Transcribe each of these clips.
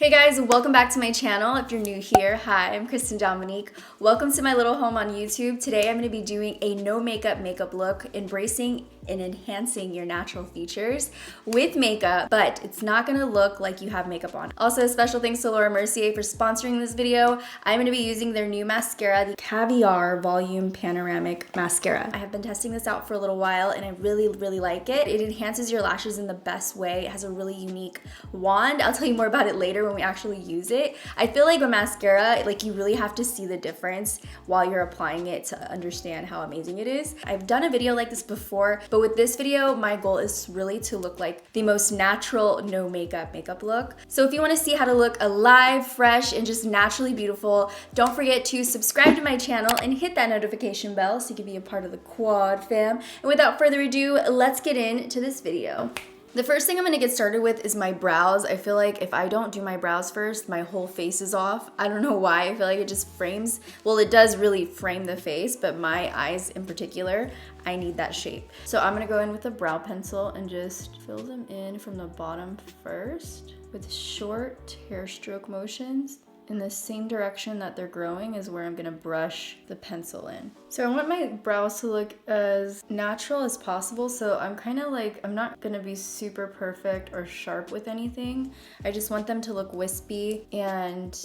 Hey guys, welcome back to my channel. If you're new here, hi, I'm Christen Dominique. Welcome to my little home on YouTube. Today I'm going to be doing a no makeup look, embracing and enhancing your natural features with makeup, but it's not going to look like you have makeup on. Also, special thanks to Mercier for sponsoring this video. I'm going to be using their new mascara, the Caviar Volume Panoramic Mascara. I have been testing this out for a little while and I really like it. It enhances your lashes in the best way. It has a really unique wand. I'll tell you more about it later when we actually use it. I feel like with mascara, like you really have to see the difference while you're applying it to understand how amazing it is. I've done a video like this before, but with this video, my goal is really to look like the most natural, no makeup look. So if you want to see how to look alive, fresh, and just naturally beautiful, don't forget to subscribe to my channel and hit that notification bell so you can be a part of the quad fam. And without further ado, let's get into this video. The first thing I'm gonna get started with is my brows. I feel like if I don't do my brows first, my whole face is off. I don't know why, I feel like it just frames, well, it does really frame the face, but my eyes in particular, I need that shape. So I'm gonna go in with a brow pencil and just fill them in from the bottom first with short hair stroke motions. In the same direction that they're growing is where I'm gonna brush the pencil in. So I want my brows to look as natural as possible, so I'm kind of like, I'm not gonna be super perfect or sharp with anything. I just want them to look wispy and,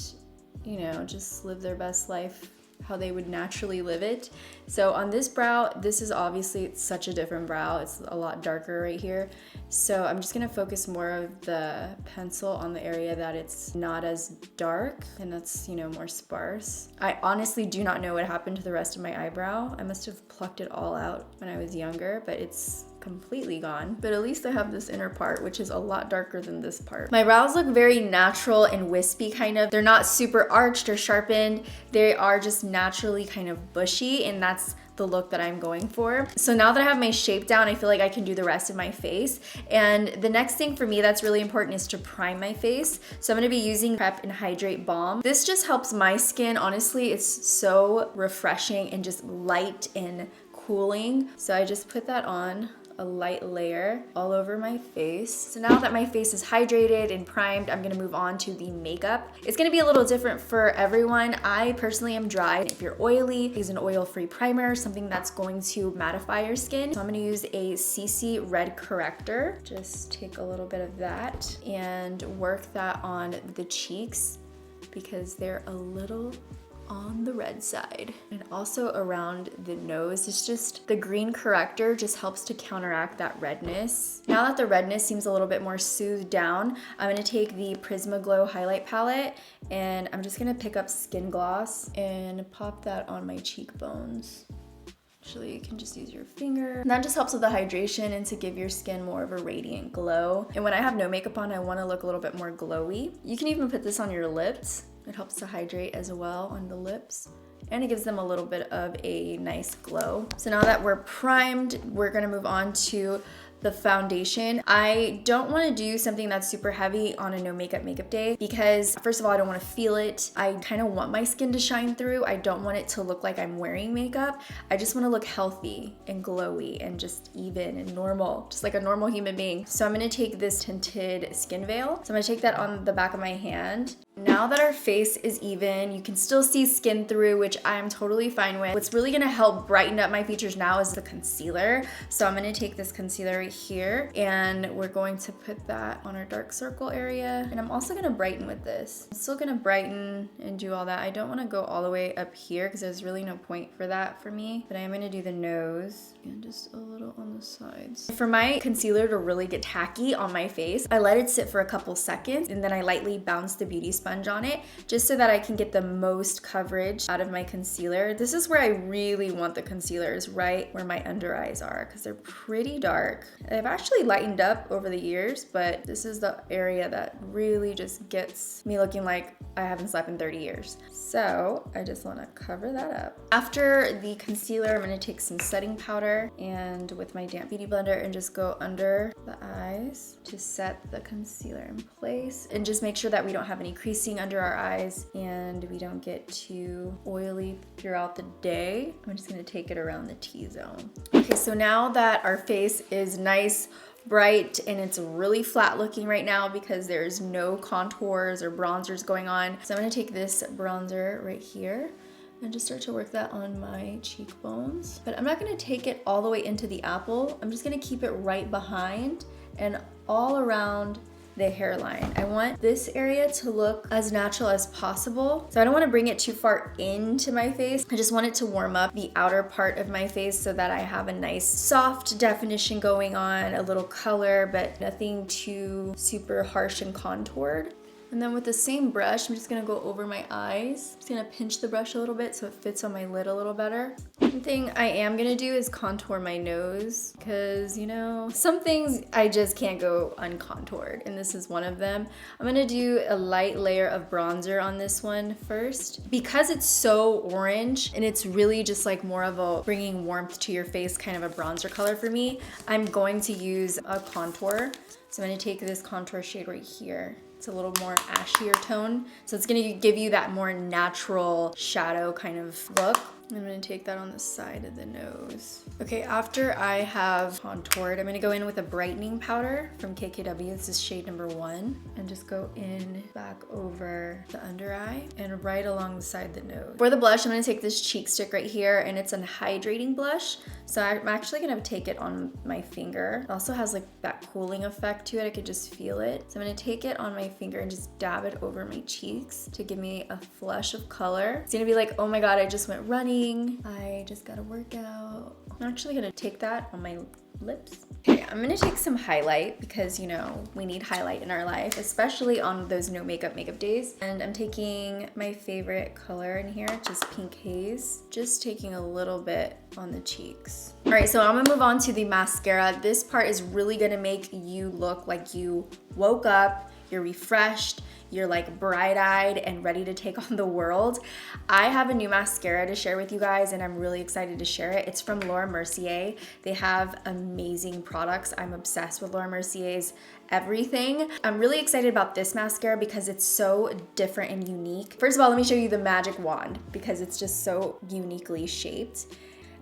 you know, just live their best life how they would naturally live it. So on this brow, this is obviously such a different brow. It's a lot darker right here. So I'm just gonna focus more of the pencil on the area that it's not as dark and that's, you know, more sparse. I honestly do not know what happened to the rest of my eyebrow. I must have plucked it all out when I was younger, but it's completely gone. But at least I have this inner part, which is a lot darker than this part. My brows look very natural and wispy kind of. They're not super arched or sharpened. They are just naturally kind of bushy, and that's the look that I'm going for. So now that I have my shape down, I feel like I can do the rest of my face. And the next thing for me that's really important is to prime my face. So I'm gonna be using Prep and Hydrate Balm. This just helps my skin. Honestly, it's so refreshing and just light and cooling. So I just put that on a light layer all over my face. So now that my face is hydrated and primed, I'm gonna move on to the makeup. It's gonna be a little different for everyone. I personally am dry. If you're oily, use an oil-free primer, something that's going to mattify your skin. So I'm gonna use a CC Red Corrector. Just take a little bit of that and work that on the cheeks because they're a little on the red side, and also around the nose. It's just the green corrector just helps to counteract that redness. Now that the redness seems a little bit more soothed down, I'm gonna take the Prisma Glow highlight palette and I'm just gonna pick up Skin Gloss and pop that on my cheekbones. Actually, you can just use your finger. And that just helps with the hydration and to give your skin more of a radiant glow. And when I have no makeup on, I want to look a little bit more glowy. You can even put this on your lips. It helps to hydrate as well on the lips, and it gives them a little bit of a nice glow. So now that we're primed, we're gonna move on to the foundation. I don't want to do something that's super heavy on a no makeup day because first of all, I don't want to feel it. I kind of want my skin to shine through. I don't want it to look like I'm wearing makeup. I just want to look healthy and glowy and just even and normal, just like a normal human being. So I'm going to take this tinted skin veil. So I'm going to take that on the back of my hand. Now that our face is even, you can still see skin through, which I'm totally fine with. What's really gonna help brighten up my features now is the concealer. So I'm gonna take this concealer right here and we're going to put that on our dark circle area. And I'm also gonna brighten with this. I'm still gonna brighten and do all that. I don't wanna go all the way up here because there's really no point for that for me, but I am gonna do the nose and just a little on the sides. For my concealer to really get tacky on my face, I let it sit for a couple seconds and then I lightly bounce the beauty sponge on it just so that I can get the most coverage out of my concealer. This is where I really want the concealer, is right where my under eyes are because they're pretty dark. They've actually lightened up over the years, but this is the area that really just gets me looking like I haven't slept in 30 years. So I just want to cover that up. After the concealer, I'm going to take some setting powder and with my damp beauty blender and just go under the eyes to set the concealer in place and just make sure that we don't have any creasing under our eyes and we don't get too oily throughout the day. I'm just going to take it around the T-zone. Okay, so now that our face is nice, bright and it's really flat looking right now because there's no contours or bronzers going on. So I'm gonna take this bronzer right here and just start to work that on my cheekbones. But I'm not gonna take it all the way into the apple. I'm just gonna keep it right behind and all around the hairline. I want this area to look as natural as possible. So I don't want to bring it too far into my face. I just want it to warm up the outer part of my face so that I have a nice soft definition going on, a little color, but nothing too super harsh and contoured. And then with the same brush, I'm just gonna go over my eyes. I'm just gonna pinch the brush a little bit so it fits on my lid a little better. One thing I am gonna do is contour my nose because, you know, some things I just can't go uncontoured, and this is one of them. I'm gonna do a light layer of bronzer on this one first. Because it's so orange and it's really just like more of a bringing warmth to your face kind of a bronzer color for me, I'm going to use a contour. So I'm gonna take this contour shade right here. It's a little more ashier tone. So it's gonna give you that more natural shadow kind of look. I'm gonna take that on the side of the nose. Okay, after I have contoured, I'm gonna go in with a brightening powder from KKW. This is shade number 1. And just go in back over the under eye and right along the side of the nose. For the blush, I'm gonna take this cheek stick right here, and it's an hydrating blush. So I'm actually gonna take it on my finger. It also has like that cooling effect to it. I could just feel it. So I'm gonna take it on my finger and just dab it over my cheeks to give me a flush of color. It's gonna be like, oh my God, I just went running. I just got a workout. I'm actually gonna take that on my lips. Okay, I'm gonna take some highlight because, you know, we need highlight in our life, especially on those no makeup days. And I'm taking my favorite color in here, just pink haze. Just taking a little bit on the cheeks. All right, so I'm gonna move on to the mascara. This part is really gonna make you look like you woke up, you're refreshed, you're like bright-eyed and ready to take on the world. I have a new mascara to share with you guys, and I'm really excited to share it. It's from Laura Mercier. They have amazing products. I'm obsessed with Laura Mercier's everything. I'm really excited about this mascara because it's so different and unique. First of all, let me show you the magic wand because it's just so uniquely shaped.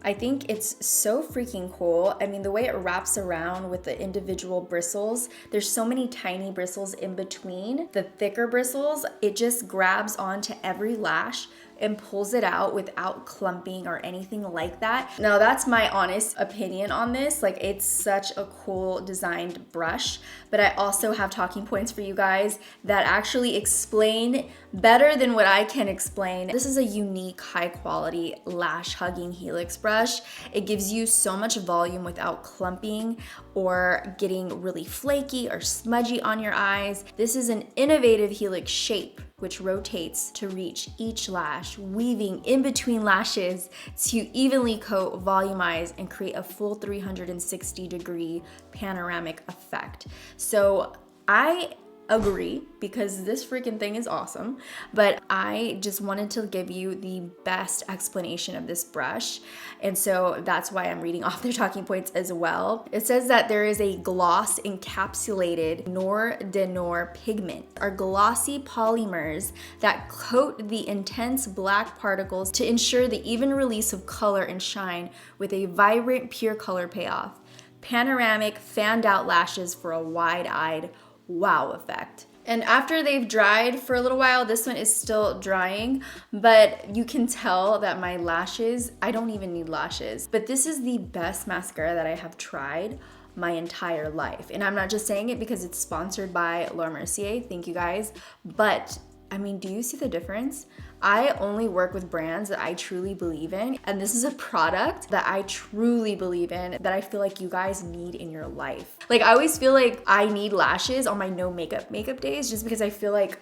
I think it's so freaking cool. I mean, the way it wraps around with the individual bristles, there's so many tiny bristles in between. The thicker bristles, it just grabs onto every lash and pulls it out without clumping or anything like that. Now that's my honest opinion on this. Like, it's such a cool designed brush, but I also have talking points for you guys that actually explain better than what I can explain. This is a unique, high quality lash hugging helix brush. It gives you so much volume without clumping or getting really flaky or smudgy on your eyes. This is an innovative helix shape which rotates to reach each lash, weaving in between lashes to evenly coat, volumize, and create a full 360-degree panoramic effect. So I agree because this freaking thing is awesome, but I just wanted to give you the best explanation of this brush, and so that's why I'm reading off their talking points as well. It says that there is a gloss encapsulated Noir de Noir pigment, are glossy polymers that coat the intense black particles to ensure the even release of color and shine with a vibrant pure color payoff. Panoramic fanned out lashes for a wide-eyed wow effect. And after they've dried for a little while, this one is still drying, but you can tell that my lashes, I don't even need lashes, but this is the best mascara that I have tried my entire life. And I'm not just saying it because it's sponsored by Laura Mercier, thank you guys, but I mean, do you see the difference? I only work with brands that I truly believe in, and this is a product that I truly believe in that I feel like you guys need in your life. Like, I always feel like I need lashes on my no makeup days just because I feel like,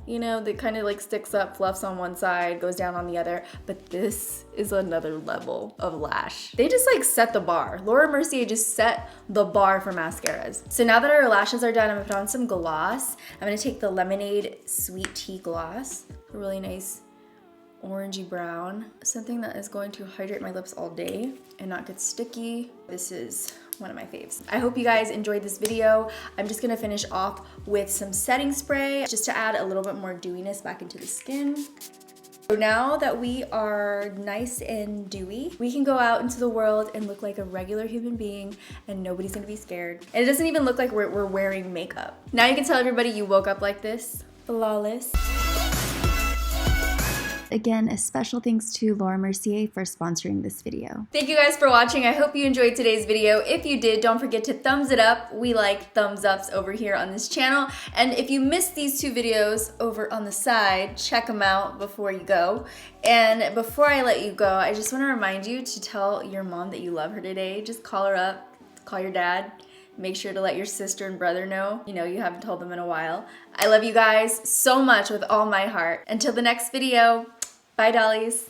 you know, that kind of like sticks up, fluffs on one side, goes down on the other, but this is another level of lash. They just like set the bar. Laura Mercier just set the bar for mascaras. So now that our lashes are done, I'm gonna put on some gloss. I'm gonna take the Lemonade Sweet Tea Gloss, a really nice orangey brown, something that is going to hydrate my lips all day and not get sticky. This is one of my faves. I hope you guys enjoyed this video. I'm just gonna finish off with some setting spray just to add a little bit more dewiness back into the skin. So now that we are nice and dewy, we can go out into the world and look like a regular human being and nobody's gonna be scared. And it doesn't even look like we're wearing makeup. Now you can tell everybody you woke up like this. Flawless. Again, a special thanks to Laura Mercier for sponsoring this video. Thank you guys for watching. I hope you enjoyed today's video. If you did, don't forget to thumbs it up. We like thumbs ups over here on this channel. And if you missed these two videos over on the side, check them out before you go. And before I let you go, I just want to remind you to tell your mom that you love her today. Just call her up, call your dad. Make sure to let your sister and brother know. You know, you haven't told them in a while. I love you guys so much with all my heart. Until the next video, bye dollies.